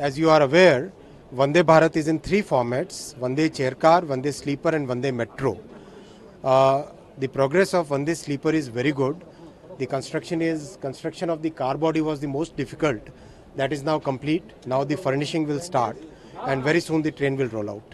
as you are aware, Vande Bharat is in three formats: Vande chair car, Vande sleeper, and Vande metro. The progress of Vande sleeper is very good. The construction of the car body was the most difficult. That is now complete. Now the furnishing will start, and very soon the train will roll out.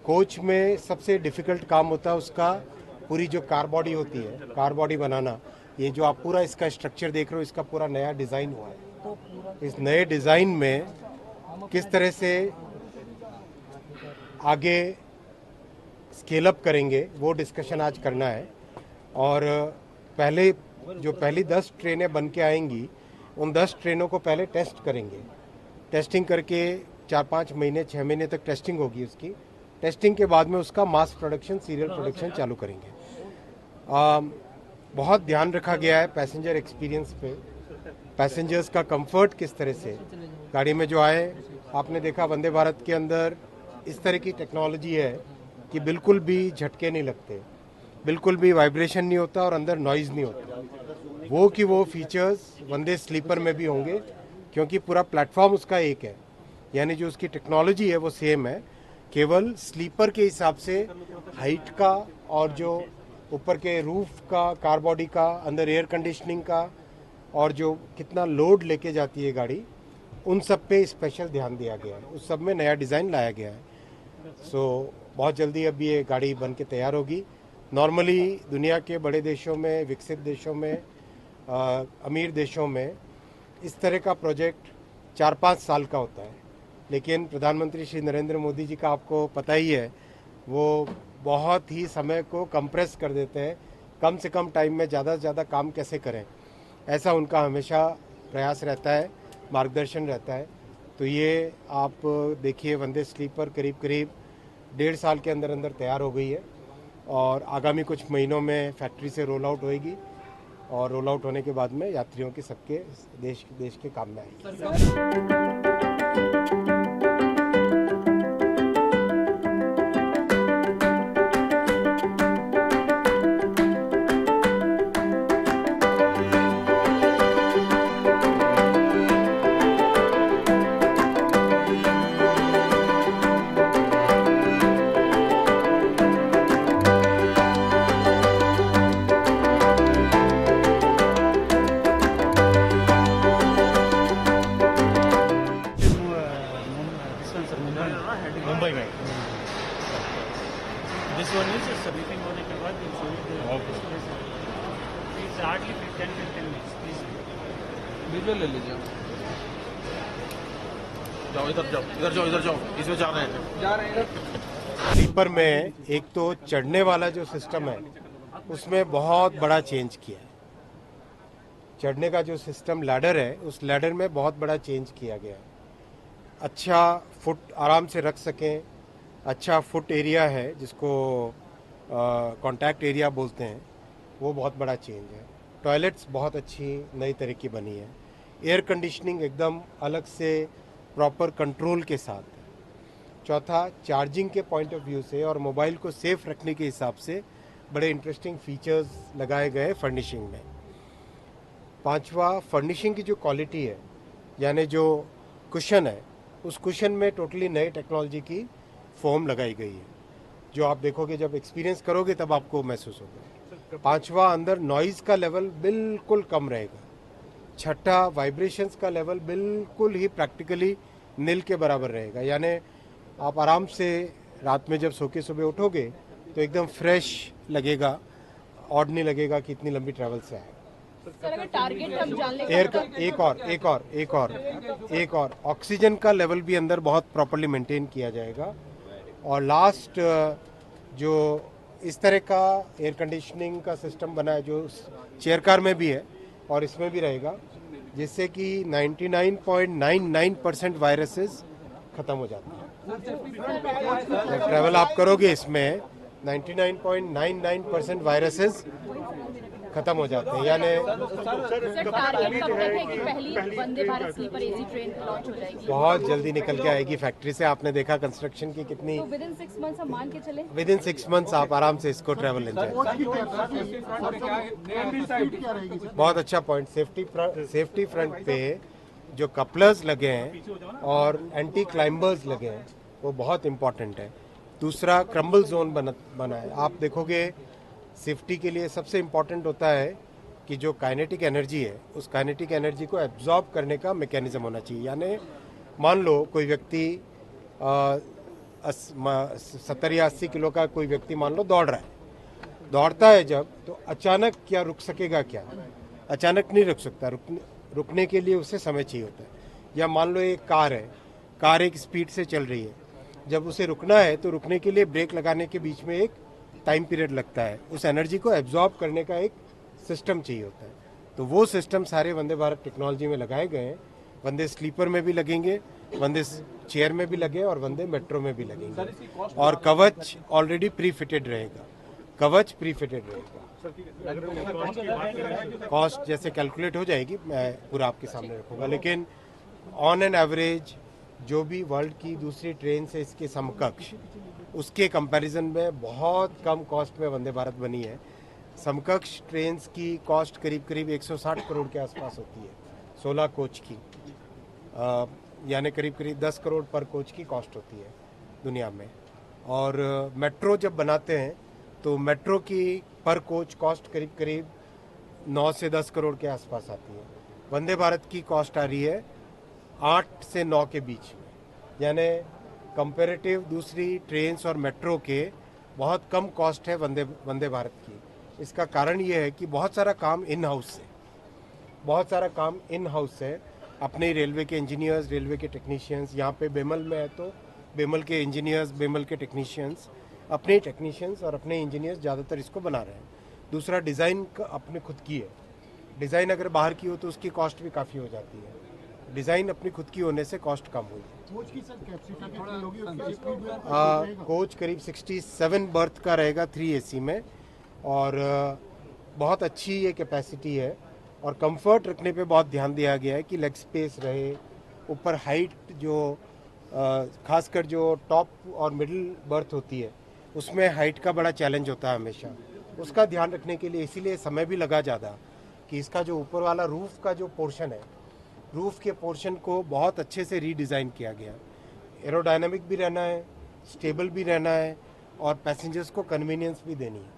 Coach में सबसे difficult काम होता है उसका पूरी जो car body होती है, कार बॉडी बनाना। ये जो आप पूरा इसका स्ट्रक्चर देख रहे हो, इसका पूरा नया डिज़ाइन हुआ है। इस नए डिज़ाइन में किस तरह से आगे स्केल अप करेंगे वो डिस्कशन आज करना है। और पहली 10 ट्रेनें बन के आएंगी, उन 10 ट्रेनों को पहले टेस्ट करेंगे। टेस्टिंग करके 4-5 महीने 6 महीने तक टेस्टिंग होगी उसकी। टेस्टिंग के बाद में उसका मास प्रोडक्शन, सीरियल प्रोडक्शन चालू करेंगे। बहुत ध्यान रखा गया है पैसेंजर एक्सपीरियंस पे, पैसेंजर्स का कंफर्ट किस तरह से गाड़ी में जो आए। आपने देखा वंदे भारत के अंदर इस तरह की टेक्नोलॉजी है कि बिल्कुल भी झटके नहीं लगते, बिल्कुल भी वाइब्रेशन नहीं होता और अंदर नॉइज़ नहीं होता। वो फीचर्स वंदे स्लीपर में भी होंगे, क्योंकि पूरा प्लेटफॉर्म उसका एक है, यानी जो उसकी टेक्नोलॉजी है वो सेम है। केवल स्लीपर के हिसाब से हाइट का और जो ऊपर के रूफ का, कार बॉडी का, अंदर एयर कंडीशनिंग का और जो कितना लोड लेके जाती है गाड़ी, उन सब पे स्पेशल ध्यान दिया गया है। उस सब में नया डिज़ाइन लाया गया है। बहुत जल्दी अब ये गाड़ी बन के तैयार होगी। नॉर्मली दुनिया के बड़े देशों में, विकसित देशों में, अमीर देशों में इस तरह का प्रोजेक्ट 4-5 साल का होता है, लेकिन प्रधानमंत्री श्री नरेंद्र मोदी जी का आपको पता ही है, वो बहुत ही समय को कंप्रेस कर देते हैं। कम से कम टाइम में ज़्यादा से ज़्यादा काम कैसे करें, ऐसा उनका हमेशा प्रयास रहता है, मार्गदर्शन रहता है। तो ये आप देखिए, वंदे स्लीपर करीब 1.5 साल के अंदर तैयार हो गई है और आगामी कुछ महीनों में फैक्ट्री से रोल आउट होएगी और रोल आउट होने के बाद में यात्रियों के सबके देश के काम में आएगी। मुंबई में दिस वन इज सर्विसिंग होने के बाद हार्डली 10-15 मिनट्स प्लीज विजुअल ले लीजिए। जाओ इधर जाओ इसमें जा रहे हैं। स्लीपर में एक तो चढ़ने वाला जो सिस्टम है उसमें बहुत बड़ा चेंज किया है। चढ़ने का जो सिस्टम लैडर है, उस लैडर में बहुत बड़ा चेंज किया गया है। अच्छा फुट आराम से रख सकें, अच्छा फुट एरिया है जिसको कॉन्टैक्ट एरिया बोलते हैं, वो बहुत बड़ा चेंज है। टॉयलेट्स बहुत अच्छी नई तरह की बनी है। एयर कंडीशनिंग एकदम अलग से प्रॉपर कंट्रोल के साथ है। चौथा, चार्जिंग के पॉइंट ऑफ व्यू से और मोबाइल को सेफ रखने के हिसाब से बड़े इंटरेस्टिंग फीचर्स लगाए गए फर्निशिंग में। पांचवा, फर्निशिंग की जो क्वालिटी है, यानी जो कुशन है, उस कुशन में टोटली नई टेक्नोलॉजी की फोम लगाई गई है, जो आप देखोगे जब एक्सपीरियंस करोगे तब आपको महसूस होगा। पांचवा, अंदर नॉइज़ का लेवल बिल्कुल कम रहेगा। छठा, वाइब्रेशंस का लेवल बिल्कुल ही प्रैक्टिकली नील के बराबर रहेगा, यानी आप आराम से रात में जब सो के सुबह उठोगे तो एकदम फ्रेश लगेगा। ऑड नहीं लगेगा कि इतनी लंबी ट्रैवल से आए। सर अगर टारगेट हम जान लें एयर का एक और ऑक्सीजन का लेवल भी अंदर बहुत प्रॉपर्ली मेंटेन किया जाएगा। और लास्ट जो इस तरह का एयर कंडीशनिंग का सिस्टम बना है जो चेयर कार में भी है और इसमें भी रहेगा, जिससे कि 99.99% वायरसेस खत्म हो जाते हैं। जब ट्रैवल आप करोगे इसमें 99.99% वायरसेस खत्म हो जाते हैं, यानी सर टारगेट कब तक है कि पहली Vande Bharat sleeper AC train launch हो जाएगी? बहुत जल्दी निकल के आएगी फैक्ट्री से। आपने देखा कंस्ट्रक्शन की कितनी, तो विद इन 6 मंथ्स हम मान के चले? विद इन 6 मंथ्स आप आराम से इसको ट्रैवल एंजॉय। बहुत अच्छा पॉइंट। सेफ्टी फ्रंट पे जो कपलर्स लगे हैं और एंटी क्लाइंबर्स लगे हैं वो बहुत इंपॉर्टेंट है। दूसरा क्रम्बल जोन बना है। आप देखोगे सेफ्टी के लिए सबसे इम्पॉर्टेंट होता है कि जो काइनेटिक एनर्जी है उस काइनेटिक एनर्जी को एब्जॉर्ब करने का मैकेनिज्म होना चाहिए। यानी मान लो कोई व्यक्ति 70 या 80 किलो का कोई व्यक्ति मान लो दौड़ रहा है, दौड़ता है जब, तो अचानक क्या रुक सकेगा? क्या अचानक नहीं रुक सकता। रुकने के लिए उसे समय चाहिए होता है। या मान लो एक कार है, कार एक स्पीड से चल रही है, जब उसे रुकना है तो रुकने के लिए ब्रेक लगाने के बीच में एक टाइम पीरियड लगता है। उस एनर्जी को एब्जॉर्ब करने का एक सिस्टम चाहिए होता है। तो वो सिस्टम सारे वंदे भारत टेक्नोलॉजी में लगाए गए हैं। वंदे स्लीपर में भी लगेंगे, वंदे चेयर में भी लगे और वंदे मेट्रो में भी लगेंगे। और कवच ऑलरेडी प्री फिटेड रहेगा, कवच प्री फिटेड रहेगा। कॉस्ट जैसे कैलकुलेट हो जाएगी मैं पूरा आपके सामने रखूँगा, लेकिन ऑन एन एवरेज जो भी वर्ल्ड की दूसरी ट्रेन से इसके समकक्ष, उसके कंपैरिजन में बहुत कम कॉस्ट में वंदे भारत बनी है। समकक्ष ट्रेन्स की कॉस्ट करीब करीब 160 करोड़ के आसपास होती है 16 कोच की, यानी करीब करीब 10 करोड़ पर कोच की कॉस्ट होती है दुनिया में। और मेट्रो जब बनाते हैं तो मेट्रो की पर कोच कॉस्ट करीब करीब 9 से 10 करोड़ के आसपास आती है। वंदे भारत की कॉस्ट आ रही है 8 से 9 के बीच में, यानी कंपैरेटिव दूसरी ट्रेन्स और मेट्रो के बहुत कम कॉस्ट है वंदे भारत की। इसका कारण ये है कि बहुत सारा काम इन हाउस है, अपने रेलवे के इंजीनियर्स, रेलवे के टेक्नीशियंस। यहाँ पे बेमल में है तो बेमल के इंजीनियर्स, बेमल के टेक्नीशियंस, अपने टेक्नीशियंस और अपने इंजीनियर्स ज़्यादातर इसको बना रहे हैं। दूसरा डिज़ाइन अपनी खुद की है। डिज़ाइन अगर बाहर की हो तो उसकी कॉस्ट भी काफ़ी हो जाती है। डिज़ाइन अपनी खुद की होने से कॉस्ट कम हुई। कोच की सर कैपेसिटी कितनी होगी? कोच करीब 67 बर्थ का रहेगा 3 AC में, और बहुत अच्छी ये कैपेसिटी है। और कंफर्ट रखने पे बहुत ध्यान दिया गया है कि लेग स्पेस रहे। ऊपर हाइट जो खासकर जो टॉप और मिडिल बर्थ होती है उसमें हाइट का बड़ा चैलेंज होता है हमेशा, उसका ध्यान रखने के लिए इसीलिए समय भी लगा ज़्यादा कि इसका जो ऊपर वाला रूफ़ का जो पोर्शन है, रूफ़ के पोर्शन को बहुत अच्छे से रीडिज़ाइन किया गया। एरोडायनामिक भी रहना है, स्टेबल भी रहना है और पैसेंजर्स को कन्वीनियंस भी देनी है।